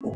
Oh,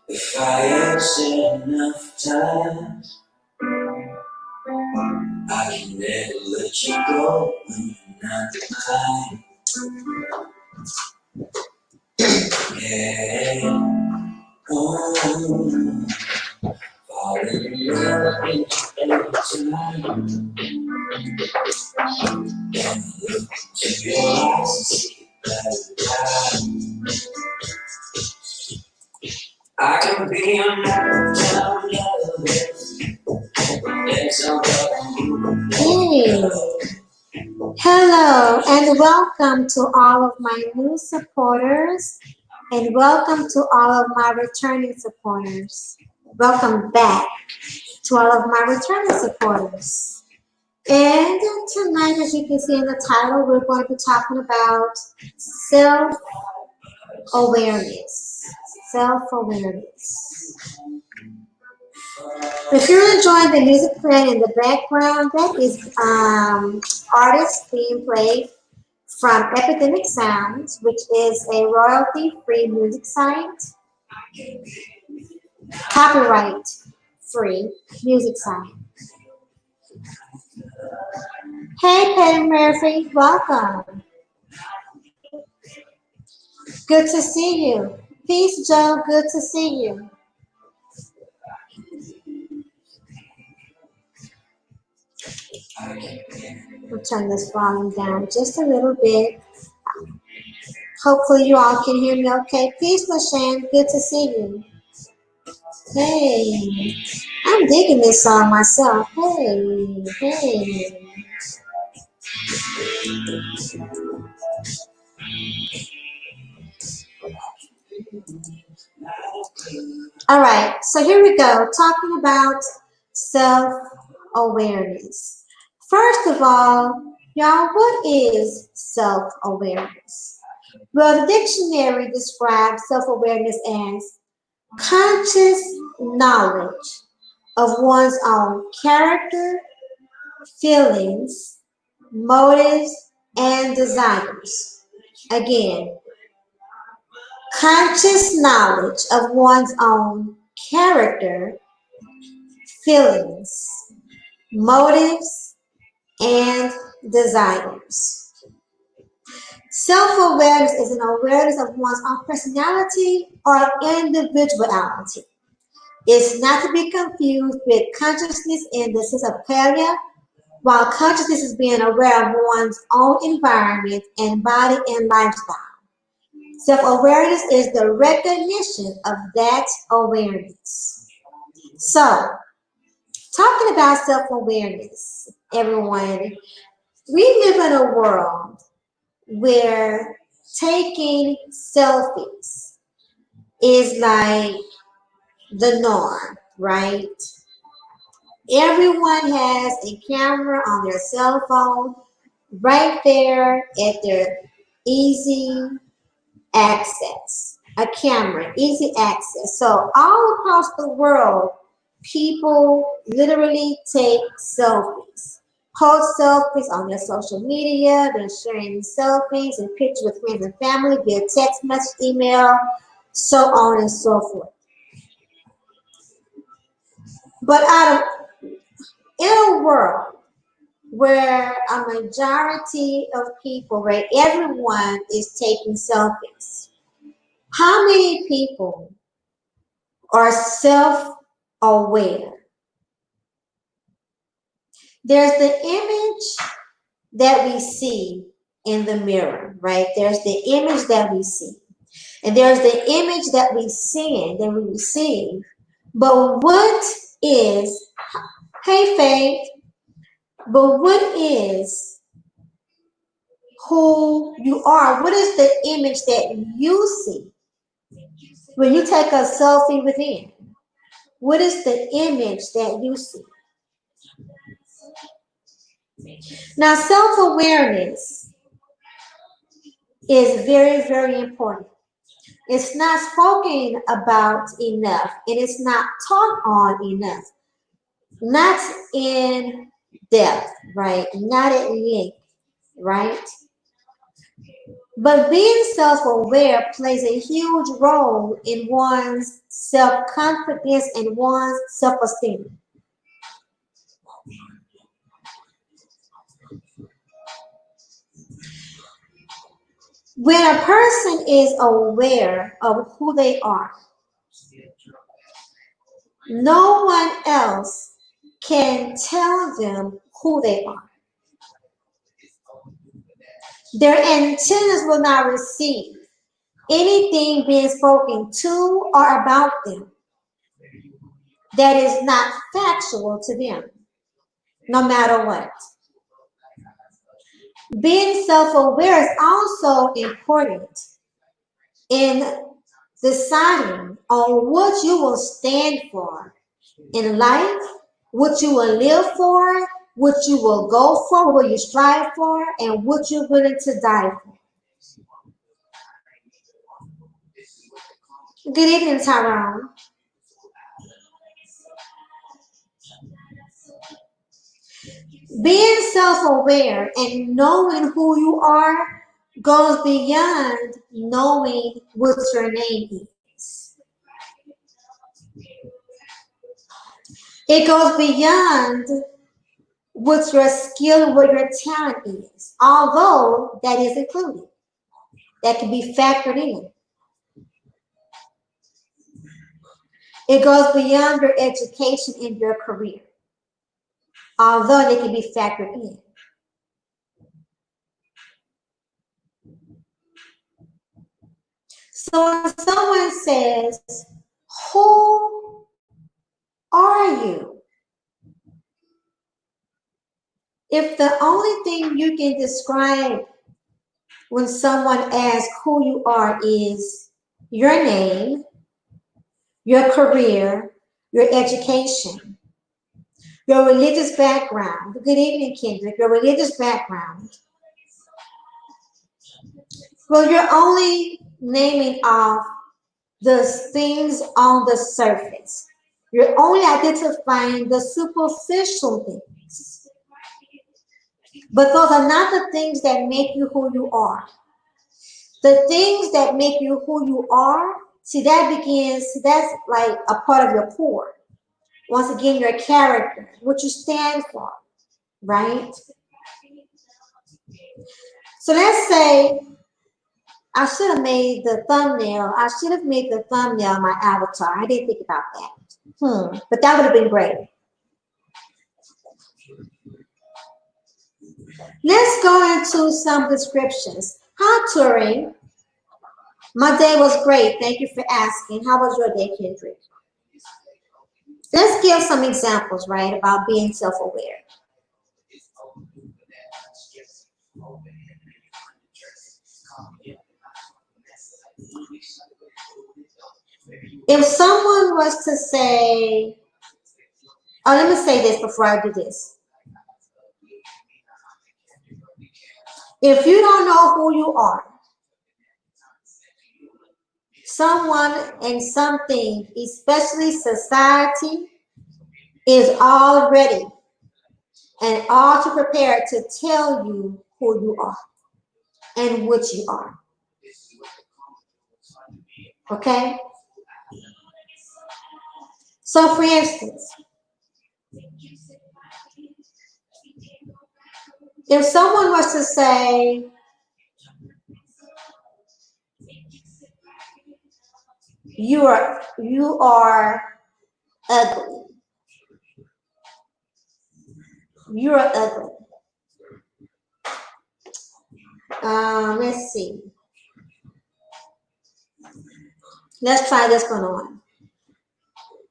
if I had said enough times, I can never let you go when you're not mine. Yeah, oh, fall in love with you every time. Then I look into your eyes and see that I can be a man down lover. There's something. Hey. Hello and welcome to all of my new supporters and welcome to all of my returning supporters. Welcome back to all of my returning supporters. And tonight, as you can see in the title, we're going to be talking about self-awareness. Self-awareness. If you're enjoying the music playing in the background, that is artists being played from Epidemic Sounds, which is a royalty-free music site, copyright-free music site. Hey, Patty Murphy, welcome. Good to see you. Peace, Joe. Good to see you. I'll turn this volume down just a little bit. Hopefully you all can hear me okay. Peace, LaShawn. Good to see you. Hey, I'm digging this song myself. Hey, hey. All right, so here we go, talking about self-awareness. First of all, y'all, what is self-awareness? Well, the dictionary describes self-awareness as conscious knowledge of one's own character, feelings, motives, and desires. Again, conscious knowledge of one's own character, feelings, motives, and desires. Self-awareness is an awareness of one's own personality or individuality. It's not to be confused with consciousness in the sense of qualia, while consciousness is being aware of one's own environment and body and lifestyle. Self-awareness is the recognition of that awareness. So, talking about self-awareness, everyone, we live in a world where taking selfies is like the norm, right? Everyone has a camera on their cell phone right there at their easy access. A camera, easy access. So all across the world, people literally take selfies. Post selfies on their social media, they're sharing selfies and pictures with friends and family via text message, email, so on and so forth. But in a world where a majority of people, where everyone is taking selfies, how many people are self-aware? There's the image that we see in the mirror, right? There's the image that we see. And there's the image that we send, that we receive. But what is, hey Faith, but what is who you are? What is the image that you see when you take a selfie within? What is the image that you see? Now, self-awareness is very, very important. It's not spoken about enough, and it's not taught on enough. Not in depth, right? Not at length, right? But being self-aware plays a huge role in one's self-confidence and one's self-esteem. When a person is aware of who they are, no one else can tell them who they are. Their antennas will not receive anything being spoken to or about them that is not factual to them, no matter what. Being self-aware is also important in deciding on what you will stand for in life, what you will live for, what you will go for, what you strive for, and what you're willing to die for. Good evening, Tyrone. Being self-aware and knowing who you are goes beyond knowing what your name is. It goes beyond what your skill, what your talent is, although that is included. That can be factored in. It goes beyond your education and your career. although they can be factored in. So when someone says, who are you? If the only thing you can describe when someone asks who you are is your name, your career, your education, your religious background. Good evening, Kendrick. Your religious background. Well, you're only naming off the things on the surface. You're only identifying the superficial things. But those are not the things that make you who you are. The things that make you who you are, that's like a part of your core. Once again, your character, what you stand for, right? So let's say I should have made the thumbnail. I should have made the thumbnail my avatar. I didn't think about that. But that would have been great. Let's go into some descriptions. Hi, Turing. My day was great. Thank you for asking. How was your day, Kendrick? Let's give some examples, right, about being self-aware. If someone was to say, oh, let me say this before I do this. If you don't know who you are, someone and something, especially society, is all ready and all too prepared to tell you who you are and what you are. Okay? So, for instance, if someone was to say, you are ugly. You're ugly. Let's see. Let's try this one on.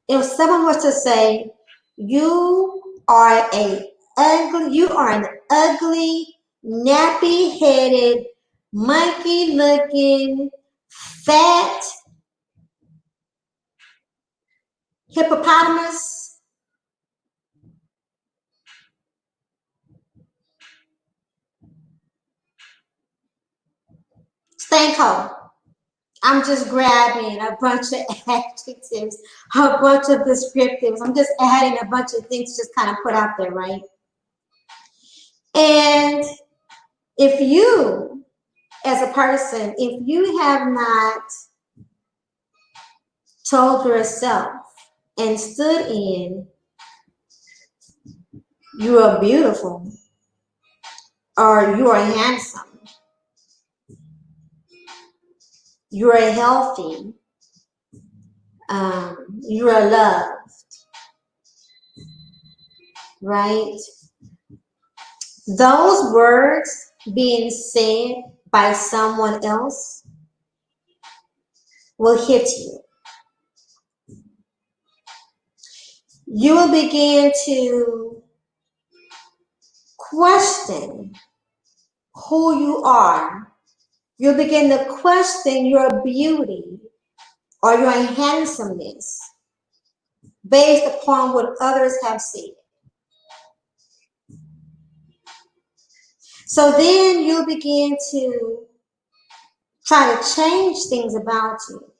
If someone was to say, you are an ugly, nappy-headed, monkey-looking, fat hippopotamus. Stank hole. I'm just grabbing a bunch of adjectives, a bunch of descriptives. I'm just adding a bunch of things just kind of put out there, right? And if you, as a person, if you have not told yourself and stood in, you are beautiful, or you are handsome, you are healthy, you are loved, right? Those words being said by someone else will hit you. You will begin to question who you are. You'll begin to question your beauty or your handsomeness based upon what others have said. So then you'll begin to try to change things about you,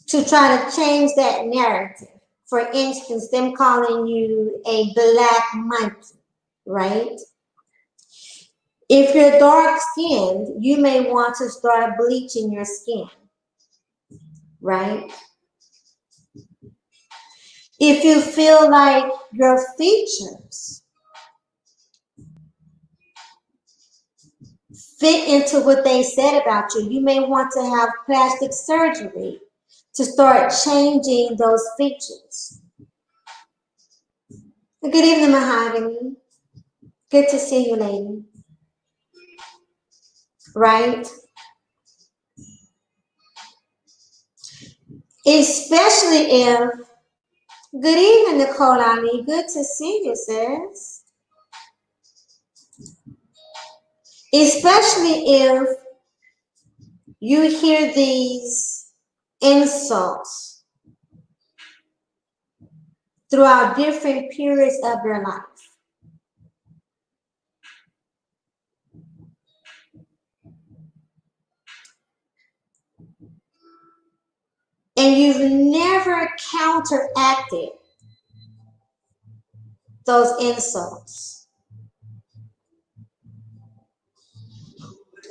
to try to change that narrative. For instance, them calling you a black monkey, right? If you're dark skinned, you may want to start bleaching your skin, right? If you feel like your features fit into what they said about you, you may want to have plastic surgery to start changing those features. Good evening, Mahogany. Good to see you, lady. Right? Especially if, good evening, Nicole Ali. Good to see you, sis. Especially if you hear these insults throughout different periods of your life. And you've never counteracted those insults.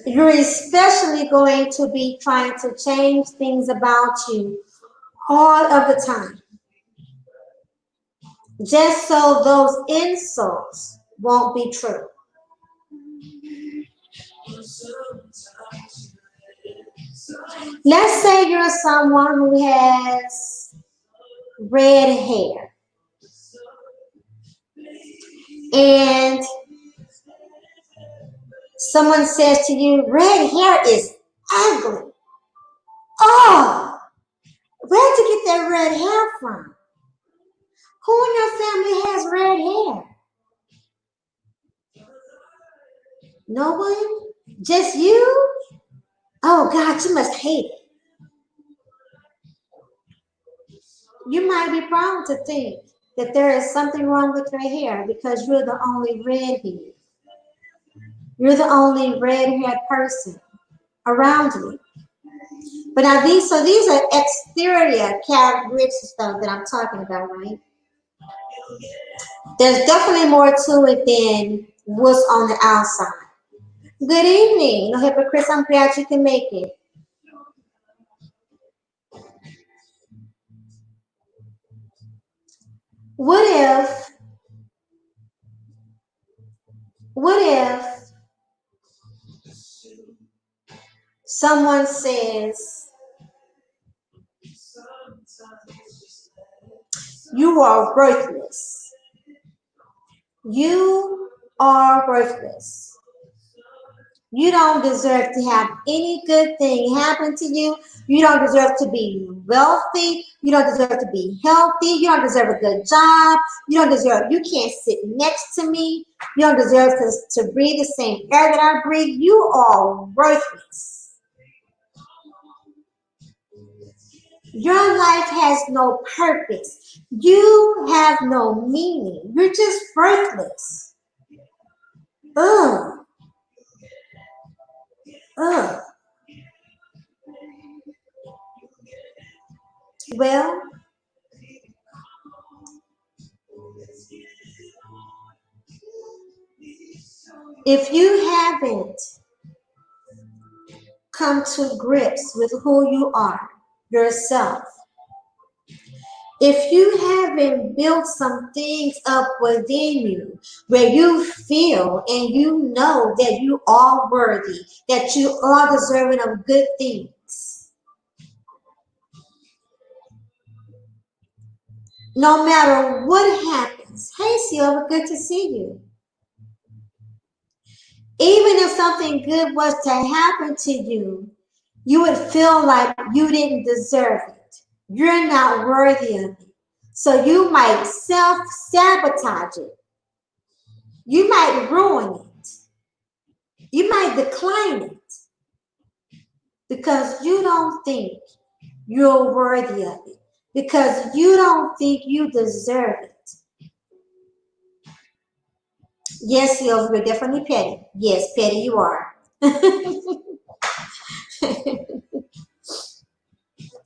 You're especially going to be trying to change things about you all of the time, just so those insults won't be true. Let's say you're someone who has red hair, and someone says to you, red hair is ugly. Oh, where'd you get that red hair from? Who in your family has red hair? No one? Just you? Oh God, you must hate it. You might be prone to think that there is something wrong with your hair because you're the only redhead. You're the only red-haired person around you. But now these are exterior characteristics that I'm talking about, right? There's definitely more to it than what's on the outside. Good evening, no hypocrites. I'm glad you can make it. What if someone says you are worthless? You are worthless. You don't deserve to have any good thing happen to you. You don't deserve to be wealthy. You don't deserve to be healthy. You don't deserve a good job. You can't sit next to me. You don't deserve to breathe the same air that I breathe. You are worthless. Your life has no purpose. You have no meaning. You're just worthless. Ugh. Ugh. Well, if you haven't come to grips with who you are yourself, if you haven't built some things up within you where you feel and you know that you are worthy, that you are deserving of good things, no matter what happens. Hey, Silva, good to see you. Even if something good was to happen to you, you would feel like you didn't deserve it. You're not worthy of it. So you might self-sabotage it. You might ruin it. You might decline it because you don't think you're worthy of it, because you don't think you deserve it. Yes, you're definitely petty. Yes, petty you are.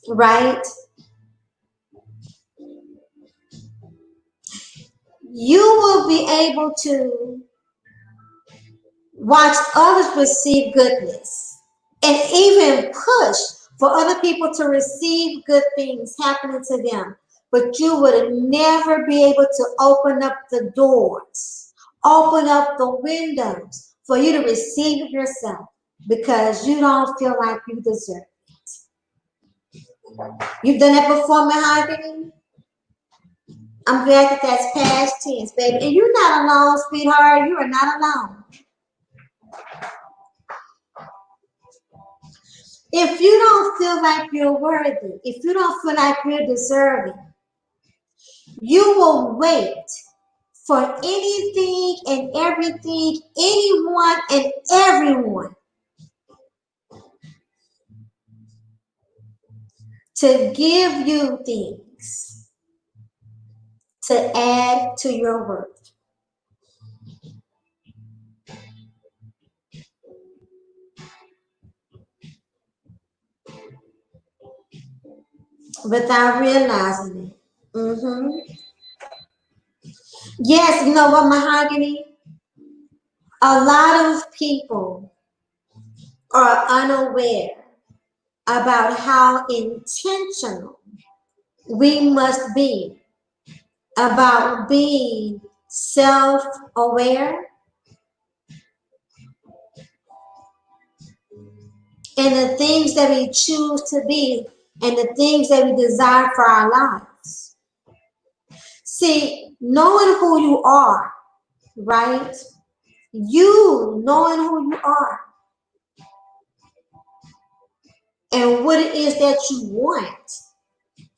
Right? You will be able to watch others receive goodness and even push for other people to receive good things happening to them. But you would never be able to open up the doors, open up the windows for you to receive it yourself because you don't feel like you deserve it. You've done that before, Mahogany? I'm glad that that's past tense, baby. And you're not alone, sweetheart. You are not alone. If you don't feel like you're worthy, if you don't feel like you're deserving, you will wait for anything and everything, anyone and everyone to give you things to add to your worth. Without realizing it. Yes, you know what, Mahogany? A lot of people are unaware about how intentional we must be about being self-aware and the things that we choose to be and the things that we desire for our lives. See, knowing who you are, right? You knowing who you are and what it is that you want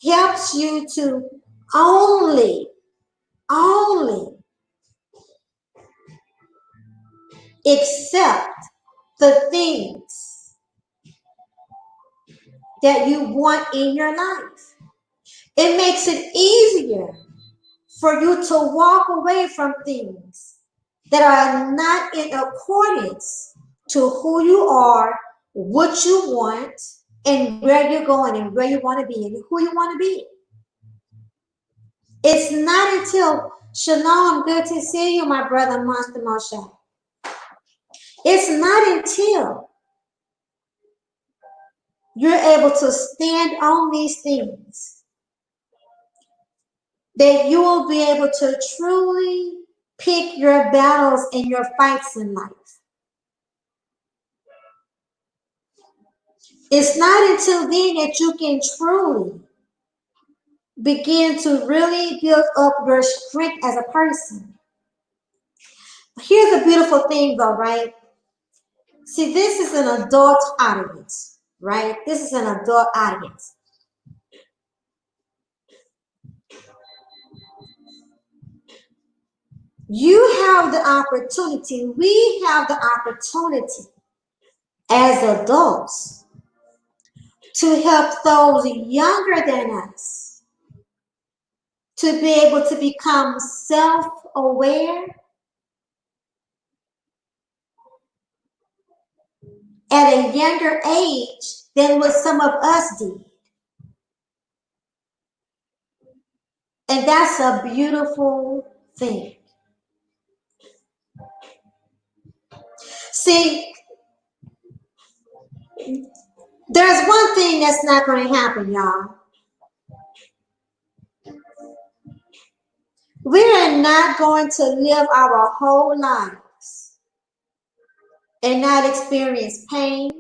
helps you to only accept the things that you want in your life. It makes it easier for you to walk away from things that are not in accordance to who you are, what you want, and where you're going and where you want to be and who you want to be. It's not until, Shalom, good to see you, my brother, Monster Moshe. It's not until you're able to stand on these things that you will be able to truly pick your battles and your fights in life. It's not until then that you can truly begin to really build up your strength as a person. Here's a beautiful thing though, right? See, this is an adult audience, right? This is an adult audience. You have the opportunity, we have the opportunity as adults to help those younger than us to be able to become self-aware at a younger age than what some of us did. And that's a beautiful thing. See, there's one thing that's not going to happen, y'all. We are not going to live our whole lives and not experience pain,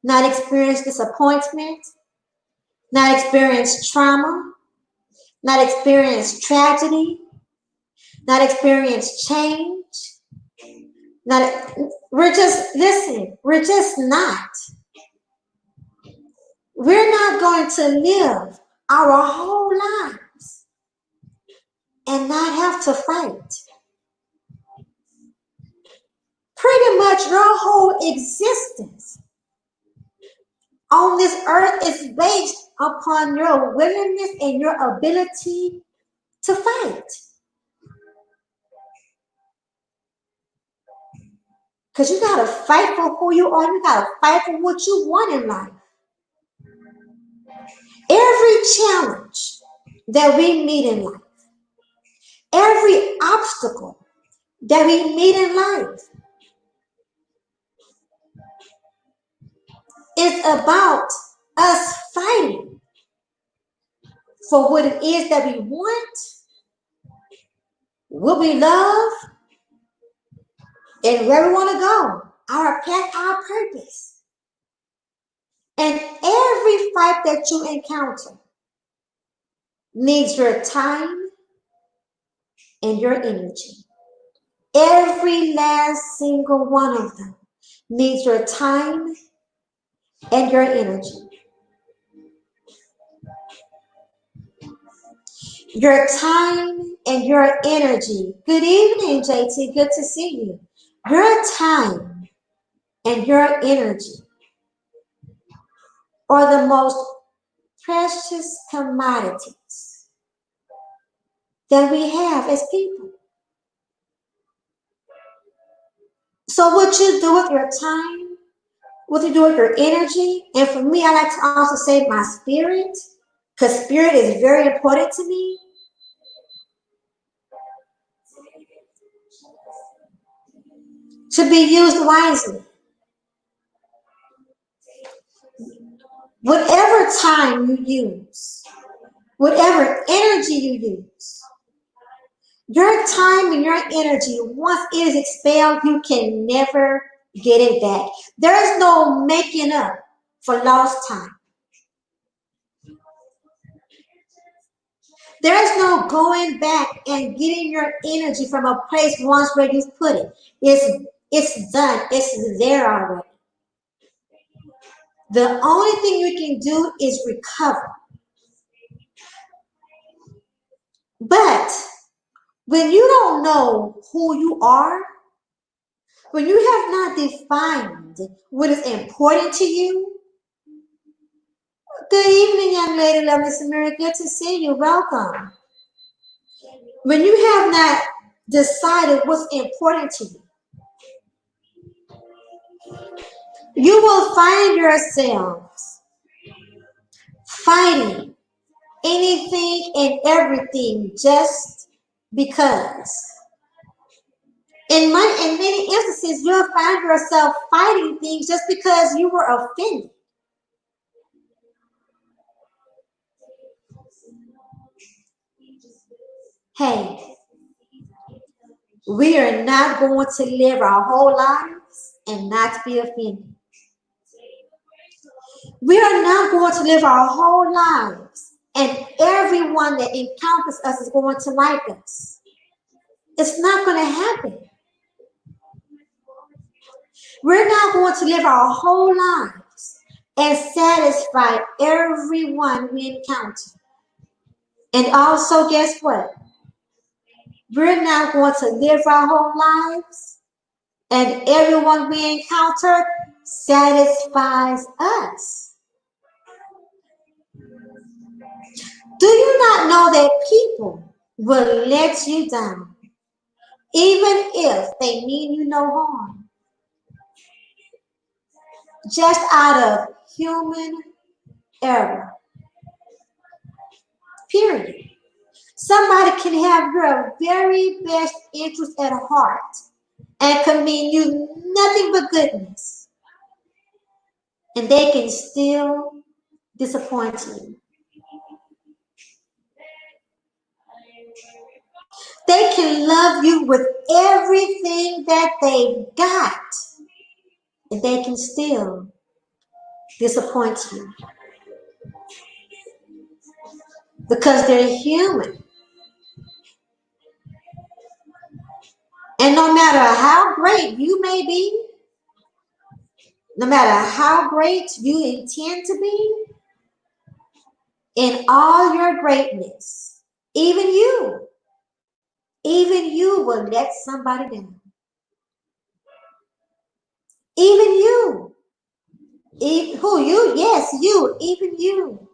not experience disappointment, not experience trauma, not experience tragedy, not experience change. We're just not. We're not going to live our whole lives and not have to fight. Pretty much your whole existence on this earth is based upon your willingness and your ability to fight. Because you got to fight for who you are. You got to fight for what you want in life. Every challenge that we meet in life, every obstacle that we meet in life is about us fighting for what it is that we want, what we love, and where we want to go, our path, our purpose. And every fight that you encounter needs your time, and your energy. Every last single one of them needs your time and your energy. Your time and your energy. Good evening, JT. Good to see you. Your time and your energy are the most precious commodities that we have as people. So what you do with your time, what you do with your energy, and for me, I like to also say my spirit, because spirit is very important to me. To be used wisely. Whatever time you use, whatever energy you use, your time and your energy, once it is expelled, you can never get it back. There is no making up for lost time. There is no going back and getting your energy from a place once where you put it. It's done. It's there already. The only thing you can do is recover. But when you don't know who you are, when you have not defined what is important to you, good evening, young lady, love Miss Samira. Good to see you. Welcome. When you have not decided what's important to you, you will find yourselves fighting anything and everything just because. In many instances, you'll find yourself fighting things just because you were offended. Hey, we are not going to live our whole lives and not be offended. We are not going to live our whole lives and everyone that encounters us is going to like us. It's not going to happen. We're not going to live our whole lives and satisfy everyone we encounter. And also, guess what? We're not going to live our whole lives and everyone we encounter satisfies us. Do you not know that people will let you down even if they mean you no harm? Just out of human error. Period. Somebody can have your very best interest at heart and can mean you nothing but goodness. And they can still disappoint you. They can love you with everything that they got. And they can still disappoint you. Because they're human. And no matter how great you may be, no matter how great you intend to be, in all your greatness, even you will let somebody down. Even you. Who you? Yes, you. Even you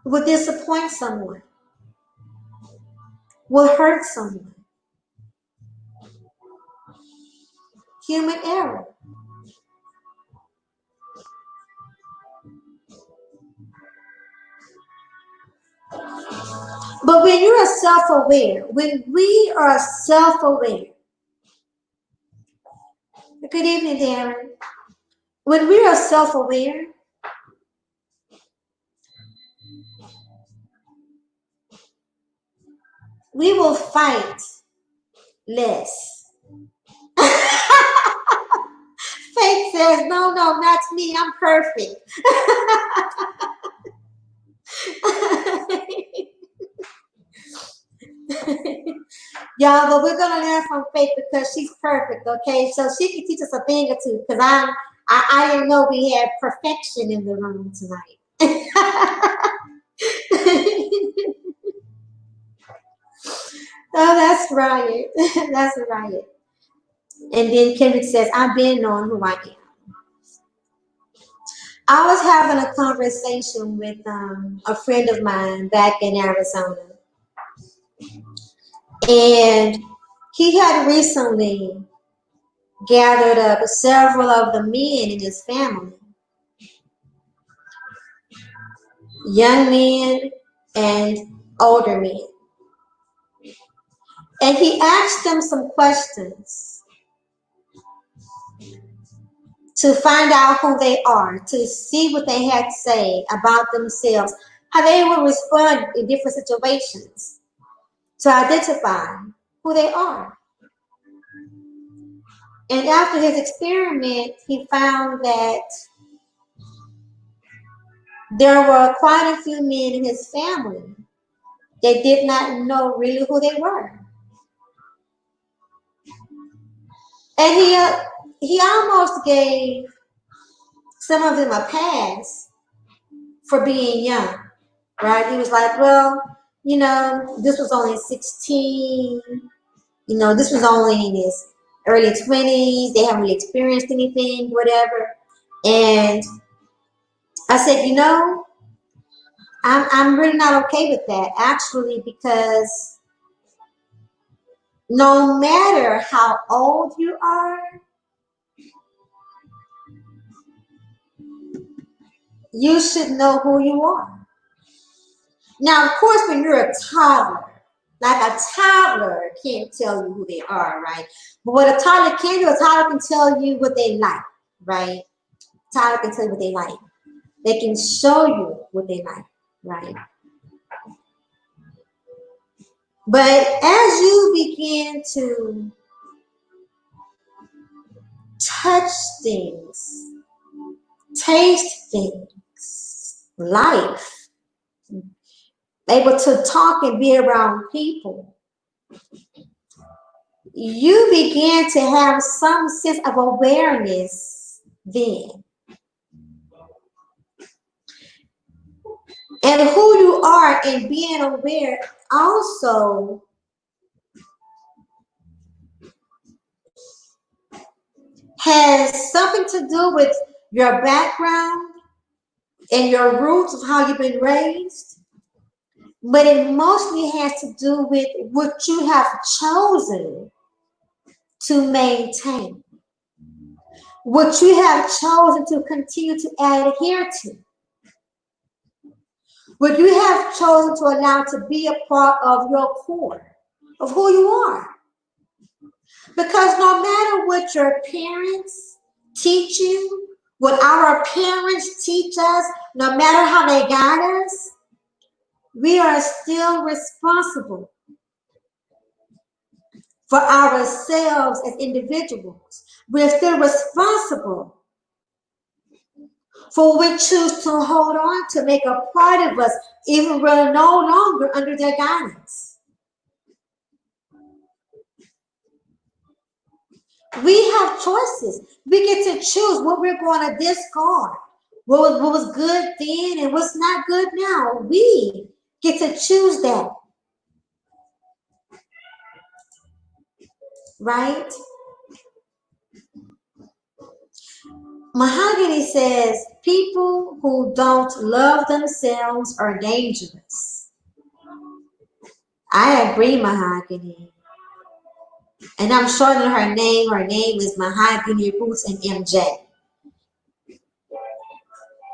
will disappoint someone, will hurt someone. Human error. But when you are self-aware, when we are self-aware, good evening, Darren. When we are self-aware, we will fight less. Faith says, no, no, not me. I'm perfect. Y'all, but we're gonna learn from Faith because she's perfect, okay? So she can teach us a thing or two. Because I didn't know we had perfection in the room tonight. Oh, that's right. That's right. And then Kendrick says, I've been knowing who I am. I was having a conversation with a friend of mine back in Arizona, and he had recently gathered up several of the men in his family, young men and older men. And he asked them some questions to find out who they are, to see what they had to say about themselves, how they would respond in different situations, to identify who they are. And after his experiment, he found that there were quite a few men in his family that did not know really who they were. And he almost gave some of them a pass for being young, right? He was like, well, this was only 16, this was only in his early 20s, they haven't really experienced anything, whatever. And I said, I'm really not okay with that, actually, because no matter how old you are, you should know who you are. Now, of course, when you're a toddler, like a toddler can't tell you who they are, right? But what a toddler can do, a toddler can tell you what they like, right? A toddler can tell you what they like. They can show you what they like, right? But as you begin to touch things, taste things, life, able to talk and be around people, you begin to have some sense of awareness then. And who you are and being aware also has something to do with your background and your roots of how you've been raised, but it mostly has to do with what you have chosen to maintain, what you have chosen to continue to adhere to, what you have chosen to allow to be a part of your core, of who you are. Because no matter what your parents teach you, what our parents teach us, no matter how they guide us, we are still responsible for ourselves as individuals. We're still responsible for what we choose to hold on to, make a part of us, even when we're no longer under their guidance. We have choices. We get to choose what we're going to discard. What was good then and what's not good now. We get to choose that. Right? Mahogany says people who don't love themselves are dangerous. I agree, Mahogany. And I'm shortening her name. Her name is Mahogany Roots and MJ.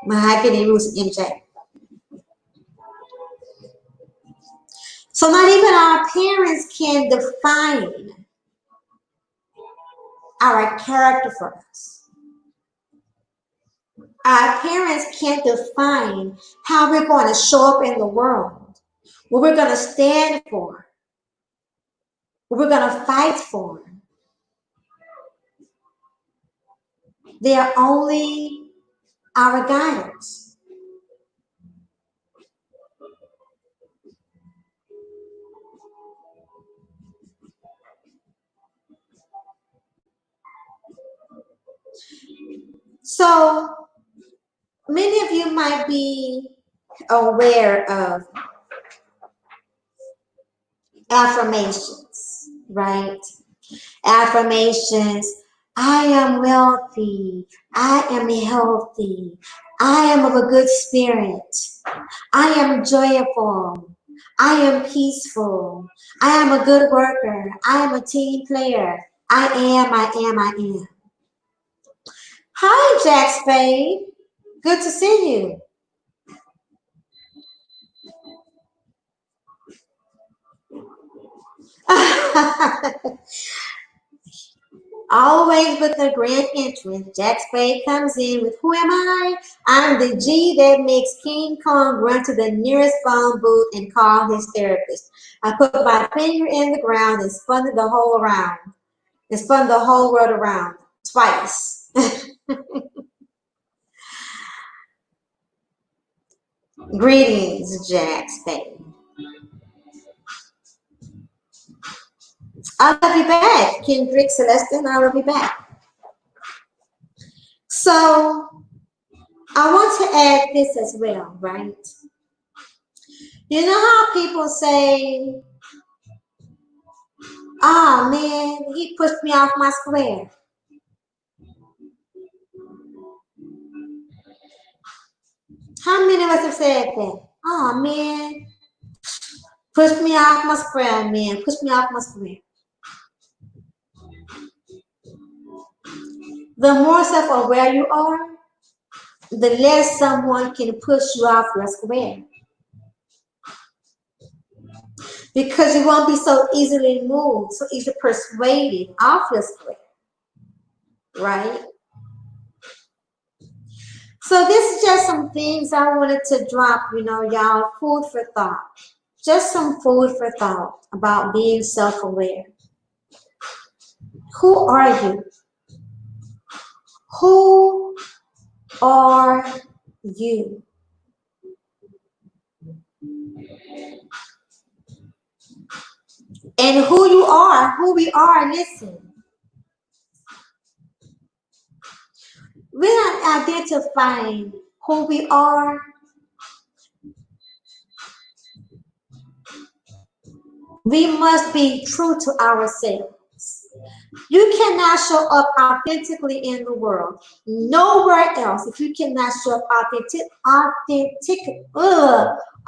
Mahogany Roots and MJ. So not even our parents can define our character for us. Our parents can't define how we're going to show up in the world, what we're going to stand for, what we're going to fight for. They are only our guidance. So many of you might be aware of affirmations, right? Affirmations. I am wealthy. I am healthy. I am of a good spirit. I am joyful. I am peaceful. I am a good worker. I am a team player. I am. Hi, Jack Spade. Good to see you. Always with a grand entrance, Jack Spade comes in with who am I? I'm the G that makes King Kong run to the nearest phone booth and call his therapist. I put my finger in the ground and spun the whole around. And spun the whole world around twice. Greetings, Jack Spade. I love you back, Kendrick Celestin. I love you back. So I want to add this as well, right? You know how people say, oh man, he pushed me off my square. How many of us have said that? Oh man, push me off my square, man. Push me off my square. The more self-aware you are, the less someone can push you off your square. Because you won't be so easily moved, so easily persuaded off your square. Right? So this is just some things I wanted to drop, y'all, food for thought. Just some food for thought about being self-aware. Who are you? Who are you? And who you are, who we are, listen. We're not identifying who we are. We must be true to ourselves. You cannot show up authentically in the world. Nowhere else. If you cannot show up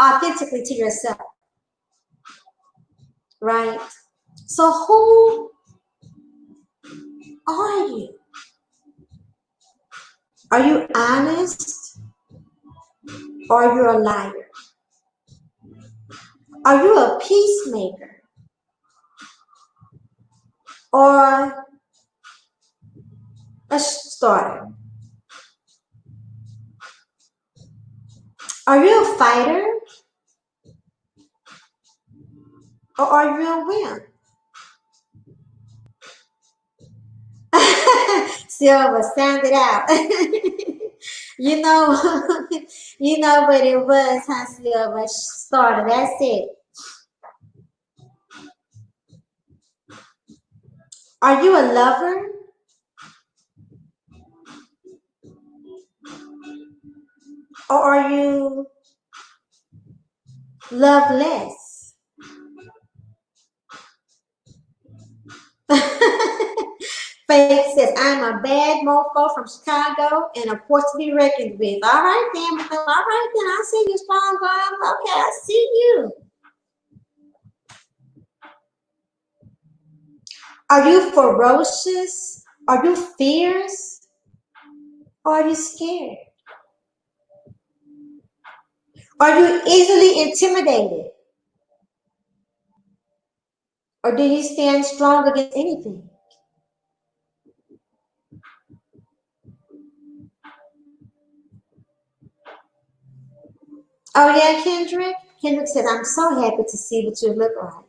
authentically to yourself. Right? So who are you? Are you honest or are you a liar? Are you a peacemaker or a starter? Are you a fighter or are you a wimp? Silver, sound it out. you know, you know what it was, huh, Silver? Starter, that's it. Are you a lover or are you loveless? Faith says, I'm a bad mofo from Chicago and a force to be reckoned with. All right, then. All right, then. I see you, strong girl. Okay, I see you. Are you ferocious? Are you fierce? Or are you scared? Are you easily intimidated? Or do you stand strong against anything? Oh, yeah, Kendrick? Kendrick said, I'm so happy to see what you look like.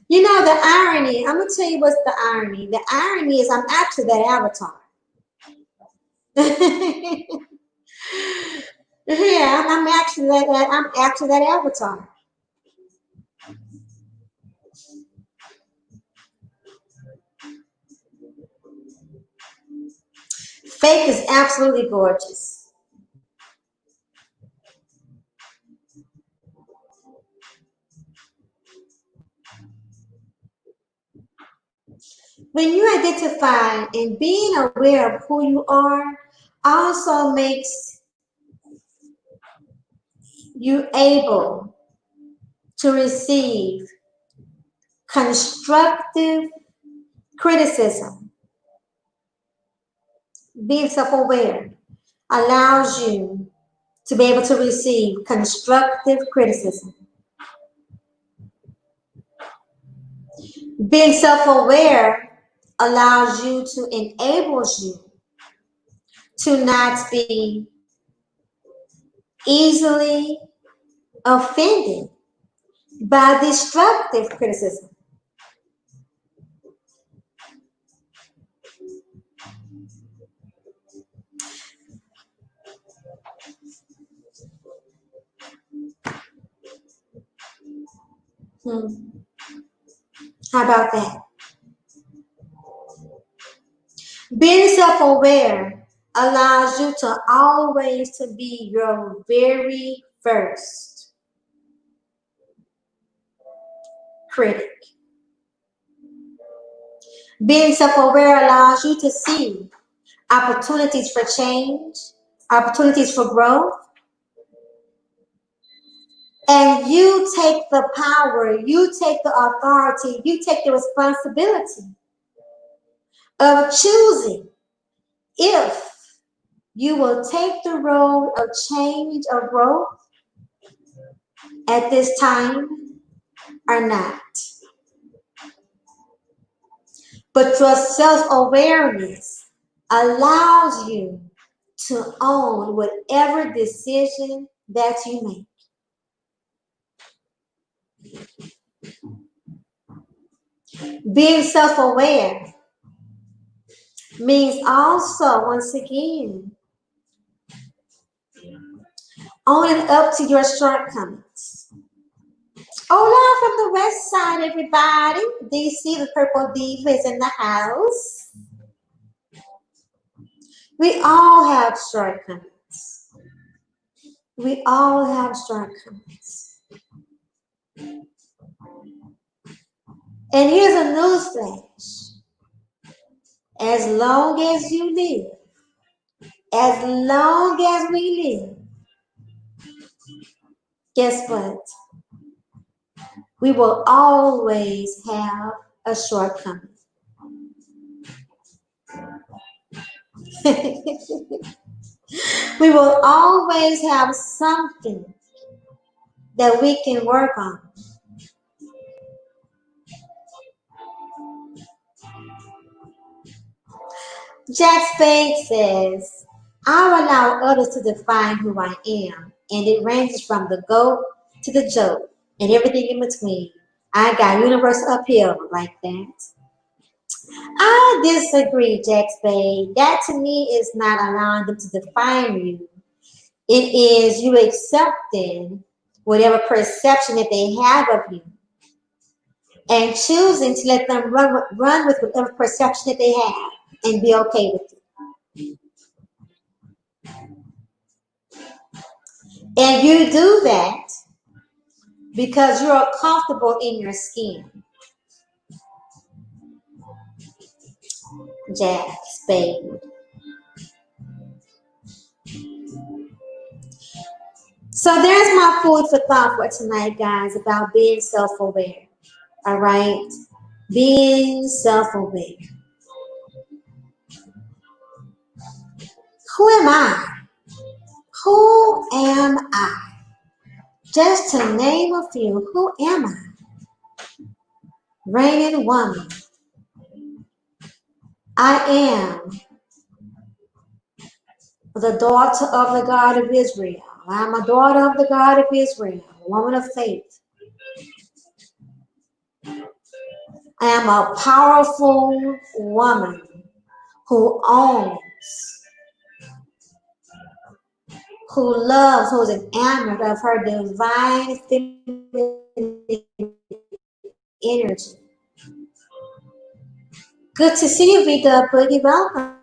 You know, the irony, I'm going to tell you what's the irony. The irony is I'm actually that avatar. Yeah, I'm actually that avatar. Faith is absolutely gorgeous. When you identify and being aware of who you are also makes you able to receive constructive criticism. Being self-aware allows you to be able to receive constructive criticism. Being self-aware allows you to enables you to not be easily offended by destructive criticism. Hmm. How about that? Being self-aware allows you to always to be your very first critic. Being self-aware allows you to see opportunities for change, opportunities for growth, and you take the power, you take the authority, you take the responsibility of choosing if you will take the road of change or growth at this time or not. But your self-awareness allows you to own whatever decision that you make. Being self-aware means also, once again, owning up to your shortcomings. Hola from the west side, everybody. DC, the purple diva, is in the house. We all have shortcomings. We all have shortcomings. And here's a newsflash. As long as you live, as long as we live, guess what? We will always have a shortcoming. We will always have something that we can work on. Jack Spade says, I'll allow others to define who I am, and it ranges from the goat to the joke and everything in between. I got universe uphill like that. I disagree, Jack Spade. That to me is not allowing them to define you. It is you accepting whatever perception that they have of you and choosing to let them run with whatever perception that they have and be okay with it. And you do that because you're comfortable in your skin. Jack Spade. So there's my food for thought for tonight, guys, about being self-aware. All right? Being self-aware. Who am I? Who am I? Just to name a few, who am I? Reigning woman. I am the daughter of the God of Israel. I am a daughter of the God of Israel, a woman of faith. I am a powerful woman who owns, who loves, who is enamored of her divine feminine energy. Good to see you, Vita. Pretty welcome.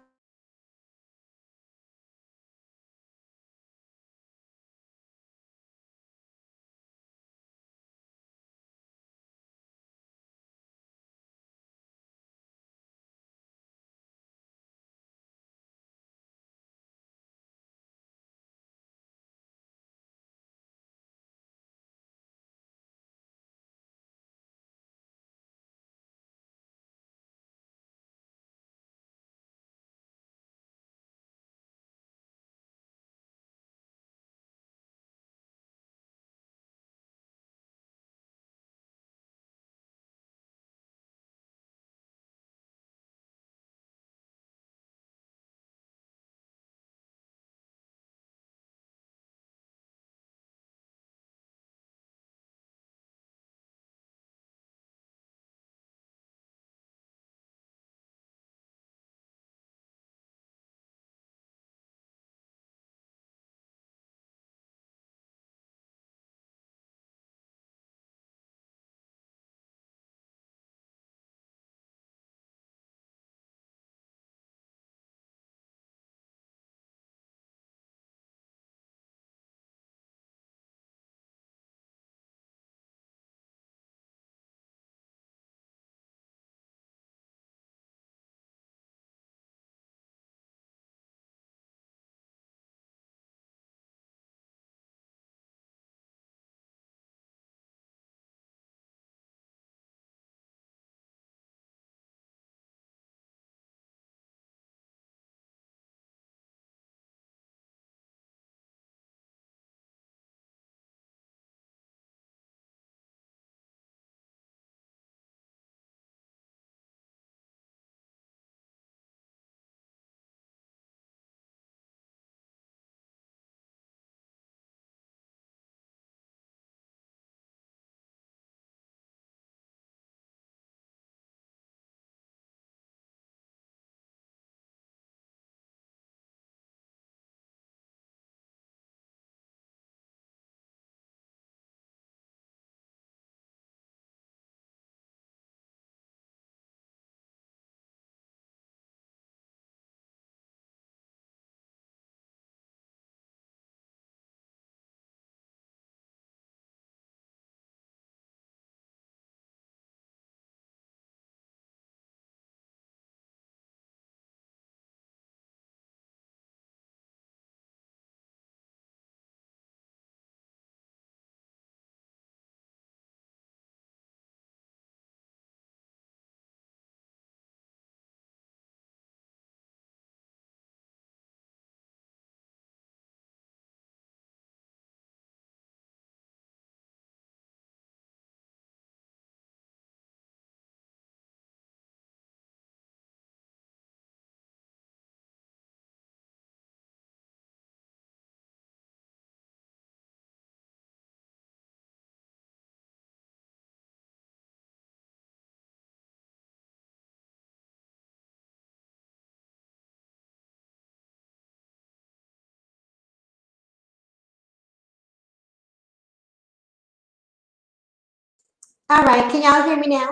All right, can y'all hear me now?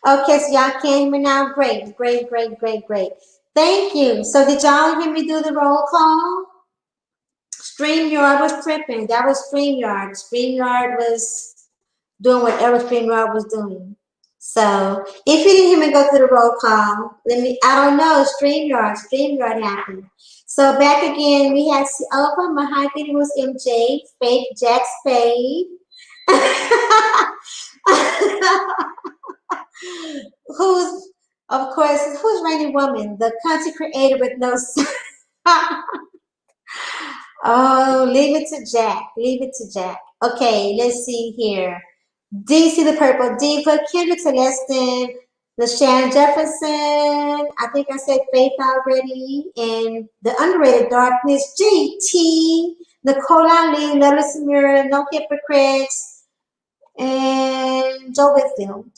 Okay, so y'all can hear me now? Great, great, great, great, great. Thank you. So did y'all hear me do the roll call? StreamYard was tripping. That was StreamYard. StreamYard was doing whatever StreamYard was doing. So if you didn't hear me go through the roll call, I don't know, StreamYard happened. So back again, we had Oprah, Mahogany was MJ, Faith, Jack Spade. Who's, of course, who's Rainy Woman, the country creator with no son. Oh, leave it to Jack. Leave it to Jack. Okay, let's see here. DC the Purple Diva, Kendrick Celestin, LaShawn Jefferson. I think I said Faith already. And the underrated Darkness, GT, Nicole Ali, Letter Samira, No Hypocrites, and Joe Whitfield,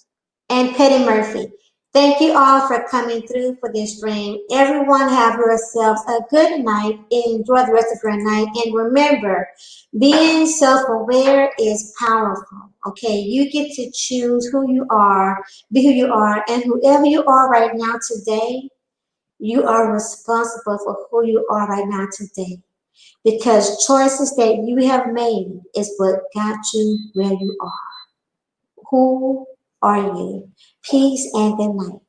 and Petty Murphy. Thank you all for coming through for this stream. Everyone have yourselves a good night. Enjoy the rest of your night. And remember, being self-aware is powerful. Okay, you get to choose who you are, be who you are, and whoever you are right now today, you are responsible for who you are right now today. Because choices that you have made is what got you where you are. Who are you? Peace and good night.